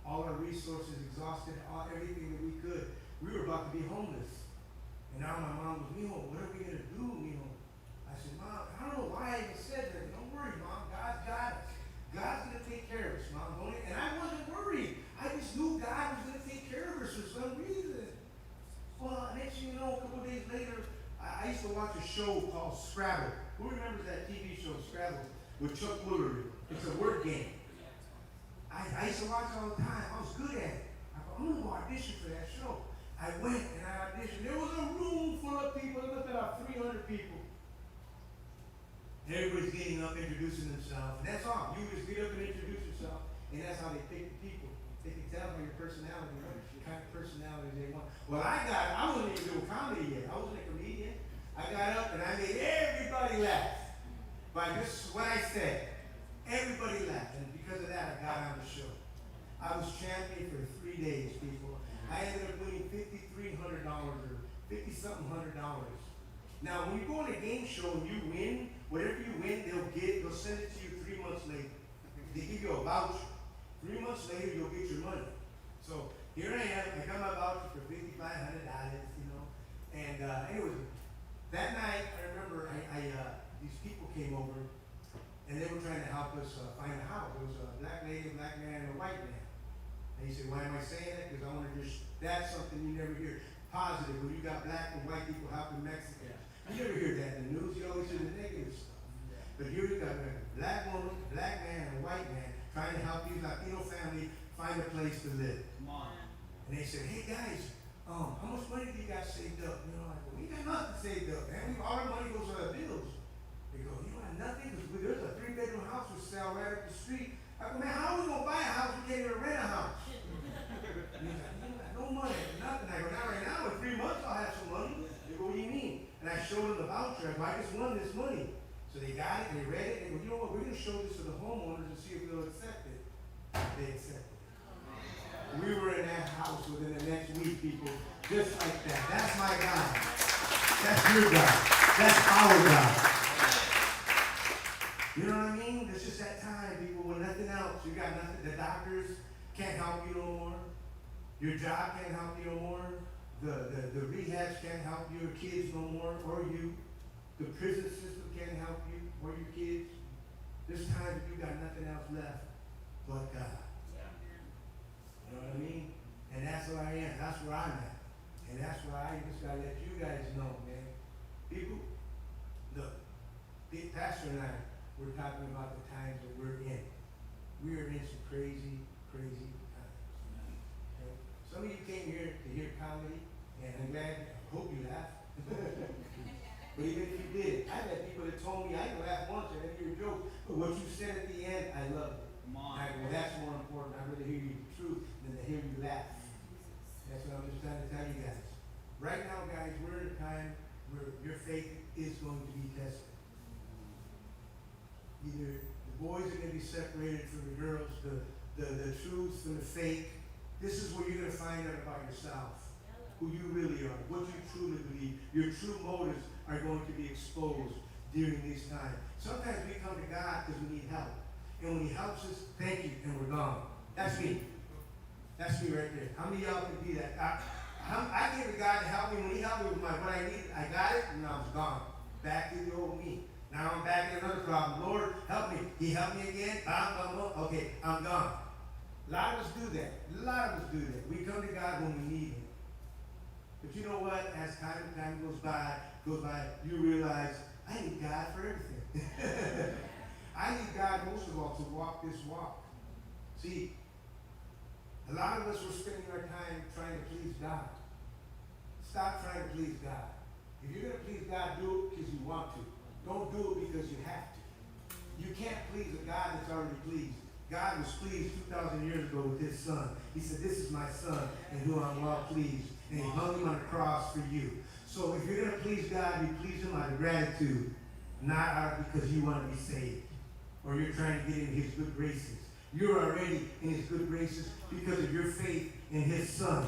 our resources, exhausted everything that we could. We were about to be homeless. And now my mom was, Mijo, what are we going to do, Mijo? I said, Mom, I don't know why I even said that. Don't worry, Mom. God's got us. God's going to take care of us, Mom. And I wasn't worried. I just knew God was going to take care of us for some reason. Well, next thing you know, a couple of days later, I used to watch a show called Scrabble. Who remembers that TV show, Scrabble, with Chuck Woolery? It's a word game. I used to watch it all the time. I was good at it. I thought, I'm going to go audition for that show. I went and I auditioned. There was a room full of people. There was about 300 people. Everybody's getting up, introducing themselves. And that's all. You just get up and introduce yourself. And that's how they pick the people. They can tell by your personality, what kind of personality they want. Well, I wasn't even doing comedy yet. I wasn't a comedian. I got up and I made everybody laugh. By just what I said. Everybody laughed. And because of that, I got on the show. I was champion for 3 days, people. I ended up winning $5,300 or $50-something $100. Now, when you go on a game show and you win, whatever you win, they'll send it to you 3 months later. They give you a voucher. 3 months later, you'll get your money. So here I am. I got my voucher for $5,500, you know. And anyway, that night, I remember these people came over, and they were trying to help us find a house. There was a black lady, a black man, and a white man. And he said, why am I saying that? Because I want to just, that's something you never hear. Positive, when you got black and white people helping Mexicans. You never hear that in the news. You always hear the negative stuff. But here you got a black woman, black man, and a white man trying to help you, Latino family, find a place to live. Come on. And they said, hey guys, how much money do you got saved up? You know, I go, we got nothing saved up, man. All our money goes to our bills. They go, you don't have nothing? Because there's a 3-bedroom house for sale right up the street. I go, man, how are we going to buy a house? We can't even rent a house. And he's like, you got no money, nothing. I go, not right now. In 3 months, I'll have some money. They go, what do you mean? And I showed them the voucher. I go, I just won this money. So they got it, they read it, they go, you know what, we're going to show this to the homeowners and see if they'll accept it. They accepted it. We were in that house within the next week, people, just like that. That's my God. That's your God. That's our God. You know what I mean? It's just that time, people, with nothing else. You got nothing. The doctors can't help you no more. Your job can't help you no more. The rehabs can't help your kids no more, or you. The prison system can't help you, or your kids. There's times that you got nothing else left but God. You know what I mean? And that's where I am. That's where I'm at. And that's where I just got to let you guys know, man. People, look, Pastor and I, we're talking about the times that we're in. We are in some crazy, crazy times. Okay? Some of you came here to hear comedy, and I'm glad, I hope you laughed. But even if you did, I've had people that told me, I didn't laugh once, I didn't hear a joke, but what you said at the end, I loved it. Come on. I go, well, that's more important. I'd rather hear you the truth than to hear you laugh. That's what I'm just trying to tell you guys. Right now, guys, we're in a time where your faith is going to be tested. Either the boys are going to be separated from the girls, the truth from the fake. This is where you're going to find out about yourself, who you really are, what you truly believe. Your true motives are going to be exposed during these times. Sometimes we come to God because we need help. And when he helps us, thank you, and we're gone. That's me. That's me right there. How many of y'all can be that? I gave to God to help me. When he helped me with what I needed, I got it, and I was gone. Back to the old me. Now I'm back in another problem. Lord, help me. He helped me again. Okay, I'm gone. A lot of us do that. A lot of us do that. We come to God when we need him. But you know what? As time goes by, you realize, I need God for everything. I need God most of all to walk this walk. See, a lot of us were spending our time trying to please God. Stop trying to please God. If you're going to please God, do it because you want to. Don't do it because you have to. You can't please a God that's already pleased. God was pleased 2,000 years ago with his son. He said, this is my son in whom I'm well pleased. And he hung him on the cross for you. So if you're going to please God, you please him out of gratitude, not out because you want to be saved or you're trying to get in his good graces. You're already in his good graces because of your faith in his son.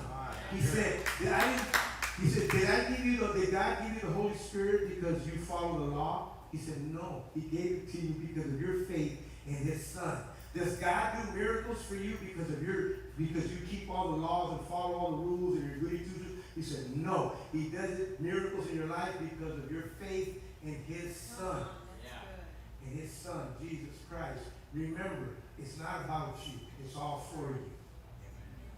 He said, did God give you the Holy Spirit because you follow the law? He said, no. He gave it to you because of your faith in his son. Does God do miracles for you because you keep all the laws and follow all the rules and you're goody two-shoes? He said, no. He does it, miracles in your life because of your faith in his son. In his son, Jesus Christ. Remember, it's not about you. It's all for you.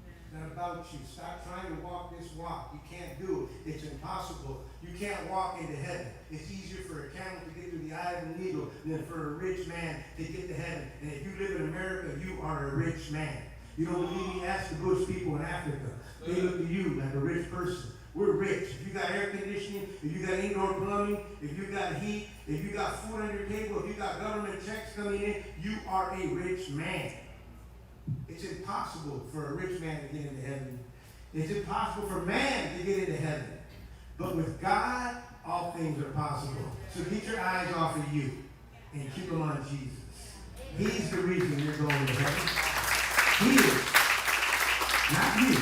It's not about you. Stop trying to walk this walk. You can't do it. It's impossible. You can't walk into heaven. It's easier for a camel to get through the eye of a needle than for a rich man to get to heaven. And if you live in America, you are a rich man. You don't believe me? Ask the Bush people in Africa. They look at you like a rich person. We're rich. If you got air conditioning, if you got indoor plumbing, if you got heat, if you got food on your table, if you got government checks coming in, you are a rich man. It's impossible for a rich man to get into heaven. It's impossible for man to get into heaven. But with God, all things are possible. So get your eyes off of you and keep them on Jesus. He's the reason you're going to heaven. He is. Not you.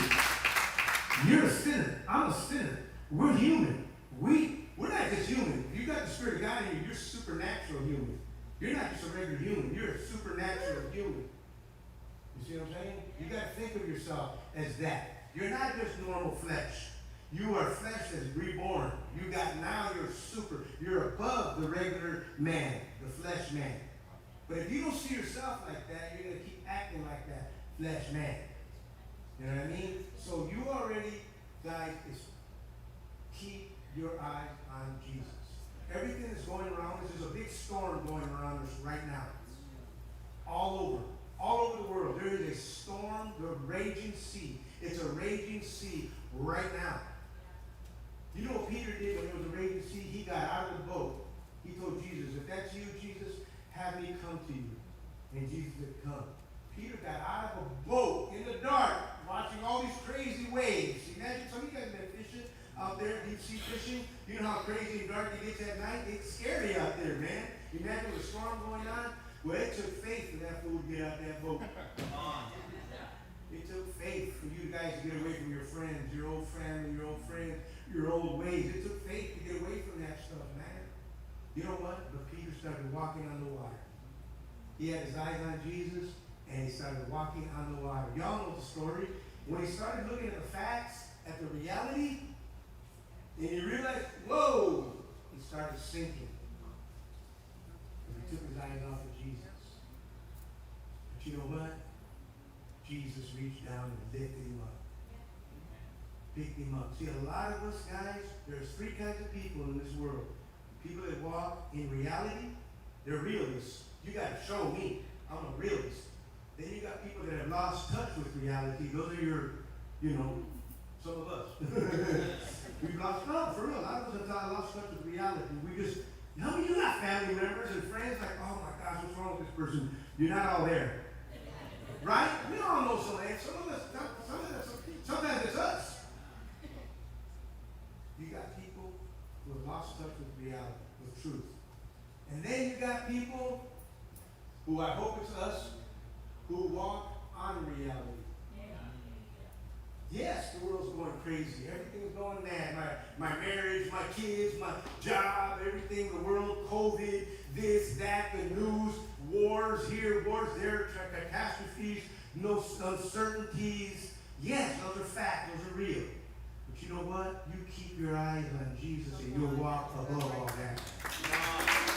You're a sinner. I'm a sinner. We're human. We're not just human. If you got the Spirit of God in you, you're supernatural human. You're not just a regular human. You're a supernatural human. You see what I'm saying? You got to think of yourself as that. You're not just normal flesh. You are flesh that's reborn. You're above the regular man, the flesh man. But if you don't see yourself like that, you're going to keep acting like that flesh man. You know what I mean? So you already, guys, is keep your eyes on Jesus. Everything that's going around us, there's a big storm going around us right now. All over the world. There is a storm, the raging sea. It's a raging sea right now. You know what Peter did when there was a raging sea? He got out of the boat. He told Jesus, if that's you, Jesus, have me come to you. And Jesus said, come. Peter got out of a boat in the dark, watching all these crazy waves. Imagine, some of you guys have been fishing out there, deep sea fishing. You know how crazy and dark it gets at night? It's scary out there, man. Imagine with a storm going on. Well, it took faith for that fool to get out that boat. It took faith for you guys to get away from your friends, your old family, your old friends, your old ways. It took faith to get away from that stuff, man. You know what? But Peter started walking on the water. He had his eyes on Jesus, and he started walking on the water. Y'all know the story. When he started looking at the facts, at the reality, and he realized, whoa, he started sinking. He took his eyes off of Jesus. But you know what? Jesus reached down and lifted him up. Picked him up. See, a lot of us guys, there's three kinds of people in this world. People that walk in reality, they're realists. You got to show me. I'm a realist. Then you got people that have lost touch with reality. Those are your, some of us. We've lost, no, for real. A lot of us have lost touch with reality. How many of you got family members and friends like, oh my gosh, what's wrong with this person? You're not all there. Right? We all know somebody. Sometimes it's us. You got people who have lost touch with reality, with truth. And then you got people who, I hope it's us, who walk on reality. Yes, the world's going crazy. Everything's going mad. My marriage, my kids, my job, everything, the world, COVID, this, that, the news, wars here, wars there, catastrophes, no uncertainties, Yes, those are fact, those are real. But you know what? You keep your eyes on Jesus and you'll walk above